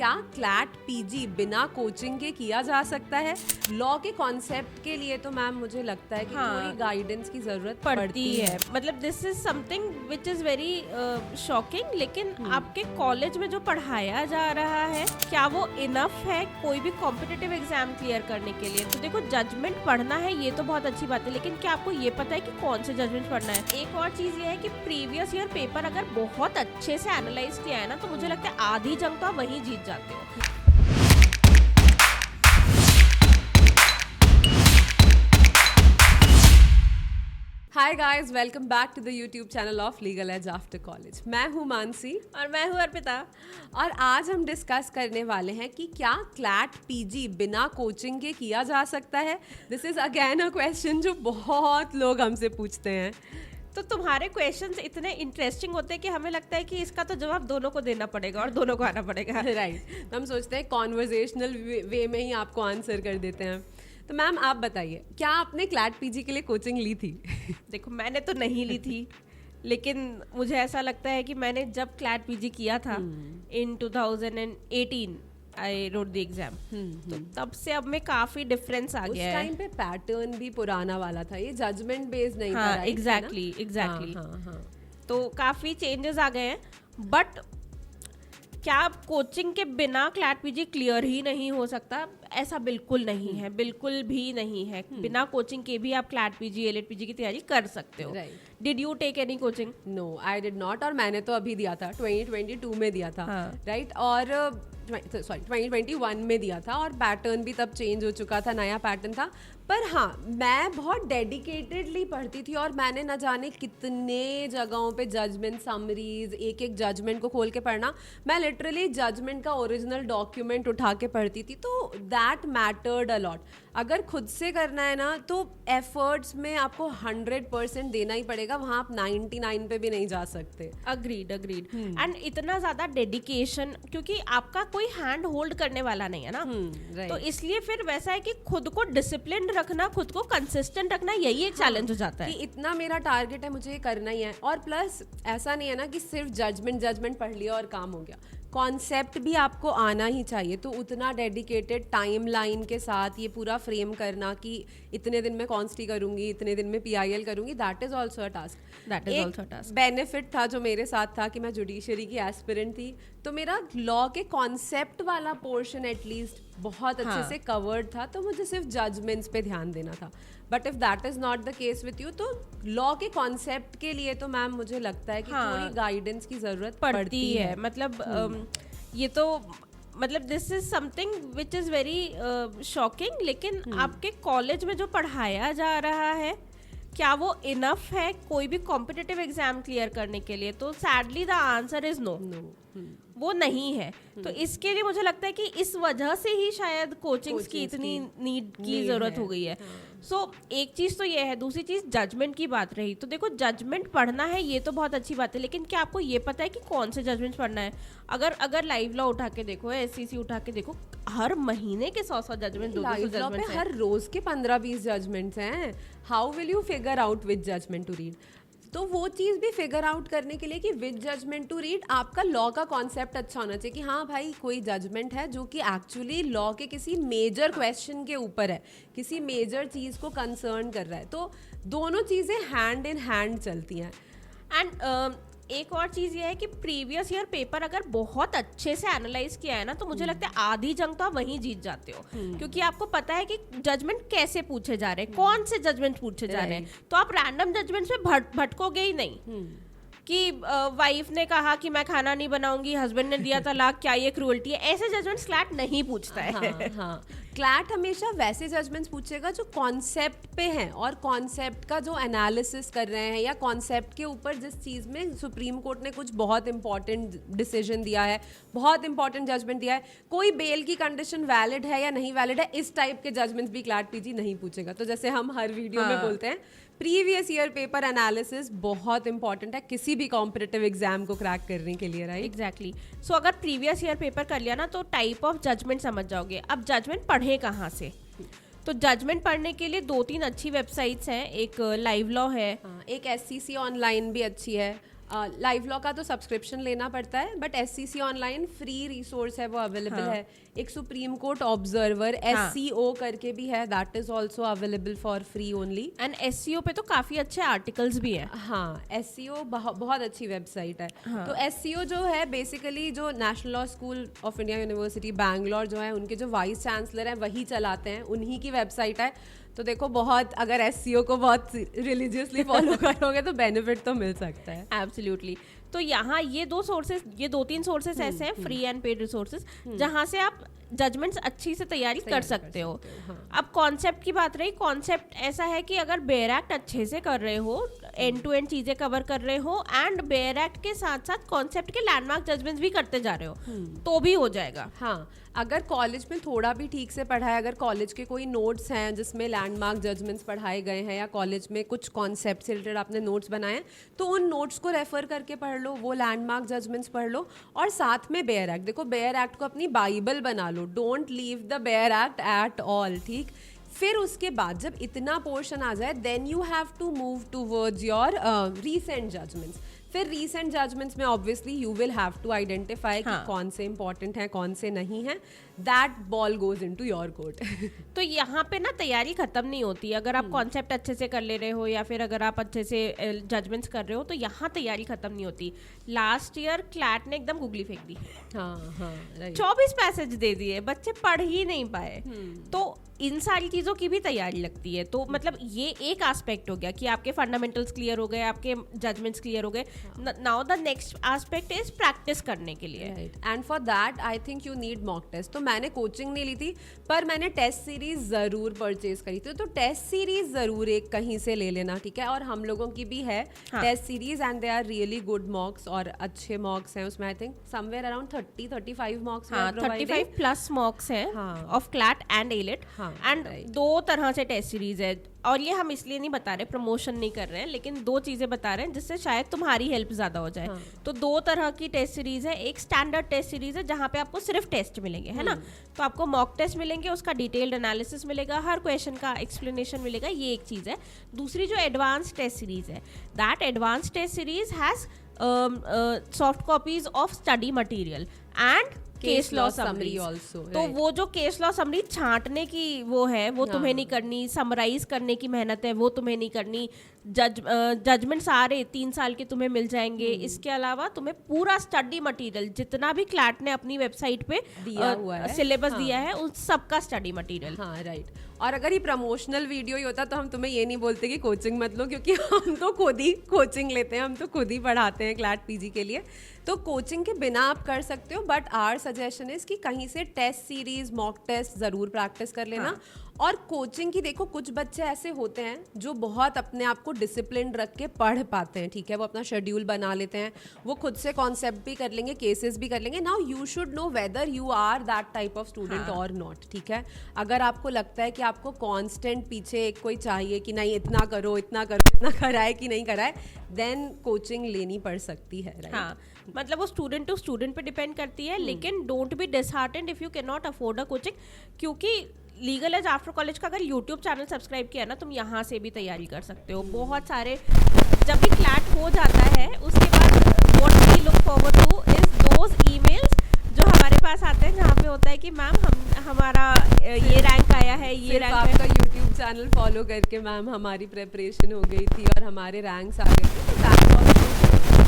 क्या CLAT PG बिना coaching के किया जा सकता है? लॉ के कॉन्सेप्ट के लिए तो मैम मुझे लगता है कि थोड़ी गाइडेंस की जरूरत पड़ती है। मतलब this is something which is very shocking, लेकिन आपके कॉलेज में जो पढ़ाया जा रहा है क्या वो इनफ है कोई भी कॉम्पिटिटिव एग्जाम क्लियर करने के लिए? तो देखो, जजमेंट पढ़ना है ये तो बहुत अच्छी बात है, लेकिन क्या आपको ये पता है कि कौन से जजमेंट पढ़ना है? एक और चीज ये है कि प्रीवियस ईयर पेपर अगर बहुत अच्छे से एनालाइज किया है ना, तो मुझे लगता है आधी जंग तो आप वहीं जीत जाते हो। Hi guys, welcome back to the YouTube channel of Legal Edge after college. मैं हूँ मानसी और मैं हूँ अर्पिता, और आज हम डिस्कस करने वाले हैं कि क्या क्लैट पीजी बिना कोचिंग के किया जा सकता है। This is again a question जो बहुत लोग हमसे पूछते हैं। तो तुम्हारे क्वेश्चंस इतने इंटरेस्टिंग होते हैं कि हमें लगता है कि इसका तो जवाब दोनों को देना पड़ेगा और दोनों को आना पड़ेगा। राइट तो हम सोचते हैं कॉन्वर्जेशनल वे में ही आपको आंसर कर देते हैं। तो मैम आप बताइए, क्या आपने क्लैट पीजी के लिए कोचिंग ली थी? देखो, मैंने तो नहीं ली थी, लेकिन मुझे ऐसा लगता है कि मैंने जब क्लैट पीजी किया था इन 2018 आई रोट द एग्जाम, तो तब से अब में काफी डिफरेंस आ गया है। उस टाइम पे पैटर्न भी पुराना वाला था, ये जजमेंट बेस्ड नहीं था। हाँ, एग्जैक्टली। तो काफी चेंजेस आ गए हैं, बट क्या कोचिंग के बिना क्लैट पीजी क्लियर ही नहीं हो सकता? ऐसा बिल्कुल नहीं है, बिल्कुल भी नहीं है। बिना कोचिंग के भी आप क्लैट पीजी, एलएड पीजी की तैयारी कर सकते हो। Did you take any coaching? No, I did not. और मैंने तो अभी दिया था, 2022 में दिया था। राइट और 2021 में दिया था, और पैटर्न भी तब चेंज हो चुका था, नया पैटर्न था। पर हाँ, मैं बहुत डेडिकेटेडली पढ़ती थी, और मैंने न जाने कितने जगहों पे जजमेंट समरीज, एक एक जजमेंट को खोल के पढ़ना। मैं लिटरली जजमेंट का ओरिजिनल डॉक्यूमेंट उठा के पढ़ती थी, तो दैट मैटर्ड अ लॉट। अगर खुद से करना है ना, तो एफर्ट्स में आपको 100% देना ही पड़ेगा, वहाँ आप 99 पे भी नहीं जा सकते। अग्रीड। एंड इतना ज्यादा डेडिकेशन, क्योंकि आपका कोई हैंड होल्ड करने वाला नहीं है ना, तो इसलिए फिर वैसा है कि खुद को डिसिप्लिन रखना, खुद को कंसिस्टेंट रखना, यही एक चैलेंज हो जाता है कि इतना मेरा टारगेट है, मुझे ये करना ही है। और प्लस ऐसा नहीं है ना कि सिर्फ जजमेंट पढ़ लिया और काम हो गया, कॉन्सेप्ट भी आपको आना ही चाहिए। तो उतना डेडिकेटेड टाइम लाइन के साथ ये पूरा फ्रेम करना कि इतने दिन में कॉन्स्टी करूंगी, इतने दिन में पीआईएल करूंगी, that is also a task. Benefit था जो मेरे साथ था कि मैं जुडिशरी की एस्पिरेंट थी, तो मेरा लॉ के कॉन्सेप्ट वाला पोर्शन एटलीस्ट बहुत अच्छे से कवर्ड था, तो मुझे सिर्फ जजमेंट्स पे ध्यान देना था। But if that is not the case with you, तो लॉ के कॉन्सेप्ट के लिए तो मैम मुझे लगता है कि थोड़ी गाइडेंस की जरूरत पड़ती है। मतलब ये तो मतलब this is something which is very shocking, लेकिन आपके कॉलेज में जो पढ़ाया जा रहा है क्या वो इनफ है कोई भी कॉम्पिटिटिव एग्जाम क्लियर करने के लिए? तो sadly the answer is no, वो नहीं है। तो इसके लिए मुझे लगता है कि इस वजह से ही शायद कोचिंग्स की इतनी नीड की जरूरत हो गई है। सो एक चीज तो ये है, दूसरी चीज जजमेंट की बात रही। तो देखो, जजमेंट पढ़ना है ये तो बहुत अच्छी बात है, लेकिन क्या आपको ये पता है कि कौन से जजमेंट पढ़ना है? अगर लाइव लॉ उठा के देखो, एससीसी उठा के देखो, हर महीने के 100 जजमेंट, 200 जजमेंट, हर रोज के 15-20 जजमेंट्स हैं। How will you figure out which judgement to read? तो वो चीज़ भी फिगर आउट करने के लिए कि विच जजमेंट टू रीड, आपका लॉ का कॉन्सेप्ट अच्छा होना चाहिए कि हाँ भाई, कोई जजमेंट है जो कि एक्चुअली लॉ के किसी मेजर क्वेश्चन के ऊपर है, किसी मेजर चीज़ को कंसर्न कर रहा है। तो दोनों चीज़ें हैंड इन हैंड चलती हैं। एंड एक और चीज ये है कि प्रीवियस ईयर पेपर अगर बहुत अच्छे से एनालाइज किया है ना, तो मुझे लगता है आधी जंग तो आप वहीं जीत जाते हो, क्योंकि आपको पता है कि जजमेंट कैसे पूछे जा रहे हैं, कौन से जजमेंट पूछे जा रहे हैं। तो आप रैंडम जजमेंट्स में भटकोगे ही नहीं कि वाइफ ने कहा कि मैं खाना नहीं बनाऊंगी, हस्बैंड ने दिया तलाक, क्या ये क्रूअल्टी है? ऐसे जजमेंट्स क्लैट नहीं पूछता है। हाँ, क्लैट हमेशा वैसे जजमेंट्स पूछेगा जो कॉन्सेप्ट पे हैं, और कॉन्सेप्ट का जो एनालिसिस कर रहे हैं, या कॉन्सेप्ट के ऊपर जिस चीज़ में सुप्रीम कोर्ट ने कुछ बहुत इंपॉर्टेंट डिसीजन दिया है, बहुत इंपॉर्टेंट जजमेंट दिया है, कोई बेल की कंडीशन वैलिड है या नहीं वैलिड है, इस टाइप के जजमेंट्स भी क्लैट पीजी नहीं पूछेगा। तो जैसे हम हर वीडियो में बोलते हैं, प्रीवियस ईयर पेपर एनालिसिस बहुत इंपॉर्टेंट है किसी भी कॉम्पिटिटिव एग्जाम को क्रैक करने के लिए, राइट? एग्जैक्टली। सो अगर प्रीवियस ईयर पेपर कर लिया ना, तो टाइप ऑफ जजमेंट समझ जाओगे। अब जजमेंट पढ़े कहाँ से? तो जजमेंट पढ़ने के लिए 2-3 अच्छी वेबसाइट्स हैं। एक लाइव लॉ है, एक एससीसी ऑनलाइन भी अच्छी है, लाइव लॉ का तो सब्सक्रिप्शन लेना पड़ता है, but SCC online free resource है, वो अवेलेबल है। एक सुप्रीम कोर्ट ऑब्जर्वर SCO करके भी है, that is also available for free only. And SEO पे तो काफी अच्छे आर्टिकल्स भी है। हाँ, SEO बहुत अच्छी वेबसाइट है। तो SEO जो है बेसिकली जो national law school of India university Bangalore जो है, उनके जो वाइस चांसलर हैं वही चलाते हैं, उन्हीं की वेबसाइट है। तो देखो, बहुत अगर SEO को बहुत रिलीजियसली फॉलो करोगे तो बेनिफिट तो मिल सकता है। एब्सोल्युटली। तो यहाँ ये 2-3 सोर्सेस ऐसे हैं, फ्री एंड पेड रिसोर्सेज, जहाँ से आप जजमेंट्स अच्छी से तैयारी कर सकते हो। अब कॉन्सेप्ट की बात रही, कॉन्सेप्ट ऐसा है कि अगर बेयर एक्ट अच्छे से कर रहे हो, एंड टू एंड चीजें कवर कर रहे हो, एंड बेयर एक्ट के साथ साथ कॉन्सेप्ट के लैंडमार्क जजमेंट्स भी करते जा रहे हो, तो भी हो जाएगा। हाँ, अगर कॉलेज में थोड़ा भी ठीक से पढ़ा है, अगर कॉलेज के कोई नोट्स हैं जिसमें लैंडमार्क जजमेंट्स पढ़ाए गए हैं, या कॉलेज में कुछ कॉन्सेप्ट से रिलेटेड आपने नोट्स बनाए हैं, तो उन नोट्स को रेफर करके पढ़ लो, वो लैंडमार्क जजमेंट्स पढ़ लो, और साथ में बेयर एक्ट। देखो, बेयर एक्ट को अपनी बाइबल बना लो, don't leave the bare act at all, ठीक। फिर उसके बाद जब इतना पोर्शन आ जाए, then you have to move towards your recent judgments. फिर रीसेंट जजमेंट्स में obviously you will have to identify कि कौन से इंपॉर्टेंट हैं, कौन से नहीं हैं। That ball goes into your court. तो यहाँ पे ना तैयारी खत्म नहीं होती। अगर आप कॉन्सेप्ट अच्छे से कर ले रहे हो, या फिर अगर आप अच्छे से जजमेंट्स कर रहे हो, तो यहाँ तैयारी खत्म नहीं होती। लास्ट ईयर क्लैट ने एकदम गुगली फेंक दी। हाँ, right. 24 पैसेज दे दिए, बच्चे पढ़ ही नहीं पाए। तो इन सारी चीज़ों की भी तैयारी लगती है। तो मतलब ये एक एस्पेक्ट हो गया कि आपके फंडामेंटल्स क्लियर हो गए, आपके जजमेंट्स क्लियर हो गए। Now the next aspect is practice करने के लिए, and for that I think you need mock test. तो मैंने कोचिंग नहीं ली थी, पर मैंने टेस्ट सीरीज ज़रूर परचेज करी थी। तो टेस्ट सीरीज ज़रूर एक कहीं से ले लेना, ठीक है। और हम लोगों की भी है test series, and they are really good mocks, और अच्छे मॉक्स हैं उसमें। I think somewhere around 30-35 mocks, 35 plus mocks है of CLAT and AILET. And 2 तरह से टेस्ट सीरीज है, और ये हम इसलिए नहीं बता रहे, प्रमोशन नहीं कर रहे हैं, लेकिन 2 चीजें बता रहे हैं जिससे शायद तुम्हारी हेल्प ज्यादा हो जाए। तो 2 तरह की टेस्ट सीरीज है। एक स्टैंडर्ड टेस्ट सीरीज है जहाँ पे आपको सिर्फ टेस्ट मिलेंगे, है ना। तो आपको मॉक टेस्ट मिलेंगे, उसका डिटेल्ड एनालिसिस मिलेगा, हर क्वेश्चन का एक्सप्लेनेशन मिलेगा, ये एक चीज है। दूसरी जो एडवांस टेस्ट सीरीज है, that advance test series has soft copies of study material and case law summary also. तो वो जो केस लॉ समरी छांटने की वो है, वो तुम्हें नहीं करनी। समराइज करने की मेहनत है, वो तुम्हें नहीं करनी। जजमेंट सारे 3 साल के तुम्हें मिल जाएंगे। इसके अलावा तुम्हें पूरा स्टडी मटेरियल, जितना भी क्लैट ने अपनी वेबसाइट पे दिया हुआ है, सिलेबस दिया है, उस सबका स्टडी मटेरियल। हाँ, राइट। और अगर ये प्रमोशनल वीडियो ही होता तो हम तुम्हें ये नहीं बोलते कि कोचिंग मत लो, क्योंकि हम तो खुद ही कोचिंग लेते हैं, हम तो खुद ही पढ़ाते हैं क्लैट PG के लिए। तो कोचिंग के बिना आप कर सकते हो, बट आवर सजेशन इज कि कहीं से टेस्ट सीरीज, मॉक टेस्ट ज़रूर प्रैक्टिस कर लेना। और कोचिंग की देखो, कुछ बच्चे ऐसे होते हैं जो बहुत अपने आप को डिसिप्लिन रख के पढ़ पाते हैं, ठीक है। वो अपना शेड्यूल बना लेते हैं, वो खुद से कॉन्सेप्ट भी कर लेंगे, केसेस भी कर लेंगे। Now you should know whether you are that type of student और नॉट, ठीक है। अगर आपको लगता है कि आपको कांस्टेंट पीछे एक कोई चाहिए कि नहीं इतना करो, इतना करो, इतना कराए कि नहीं कराए, देन कोचिंग लेनी पड़ सकती है, राइट। हाँ, मतलब वो स्टूडेंट टू स्टूडेंट पे डिपेंड करती है। लेकिन don't be disheartened if you can not afford a coaching, क्योंकि लीगल एज आफ्टर कॉलेज का अगर यूट्यूब चैनल सब्सक्राइब किया ना, तुम यहाँ से भी तैयारी कर सकते हो। बहुत सारे, जब भी क्लैट हो जाता है उसके बाद what we look forward to is those emails जो हमारे पास आते हैं, जहाँ पे होता है कि मैम हमारा ये रैंक आया है, ये रैंक। आपका यूट्यूब चैनल फॉलो करके मैम हमारी प्रेपरेशन हो गई थी और हमारे रैंक्स आ गए थे।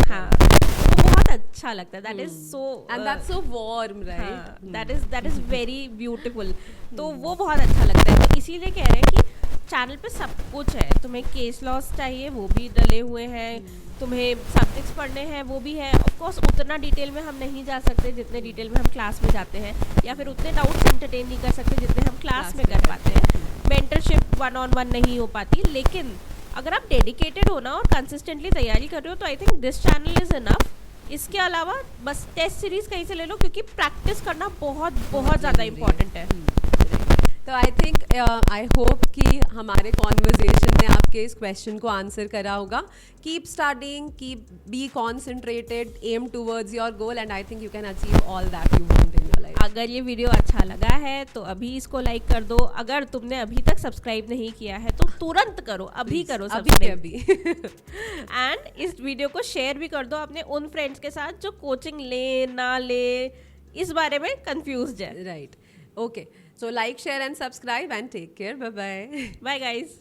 हाँ, वो बहुत अच्छा लगता है। That is so, and that's so warm, right. That is very beautiful. तो वो बहुत अच्छा लगता है। तो इसीलिए कह रहे हैं कि चैनल पे सब कुछ है। तुम्हें केस लॉस चाहिए, वो भी डले हुए हैं। तुम्हें सब्जेक्ट्स पढ़ने हैं, वो भी है। ऑफ कोर्स उतना डिटेल में हम नहीं जा सकते जितने डिटेल में हम क्लास में जाते हैं, या फिर उतने डाउट्स एंटरटेन नहीं कर सकते जितने हम क्लास में कर पाते हैं। मेंटरशिप 1-on-1 नहीं हो पाती। लेकिन अगर आप डेडिकेटेड हो ना और कंसिस्टेंटली तैयारी कर रहे हो, तो I think this channel is enough. इसके अलावा बस टेस्ट सीरीज कहीं से ले लो, क्योंकि प्रैक्टिस करना बहुत बहुत ज़्यादा इम्पॉर्टेंट है। तो आई थिंक आई होप कि हमारे कॉन्वर्जेशन ने आपके इस क्वेश्चन को आंसर करा होगा. Keep studying, keep be concentrated, aim towards your goal and I think you can achieve all that you want in your life. अगर ये वीडियो अच्छा लगा है तो अभी इसको लाइक कर दो. अगर तुमने अभी तक सब्सक्राइब नहीं किया है तो तुरंत करो, अभी करो सब्सक्राइब. अभी एंड इस वीडियो को शेयर भी कर दो अपने उन फ्रेंड्स के साथ जो कोचिंग ले ना ले इस बारे में कंफ्यूज्ड है. Right. Okay, so like, share and subscribe and take care. Bye bye. Bye guys.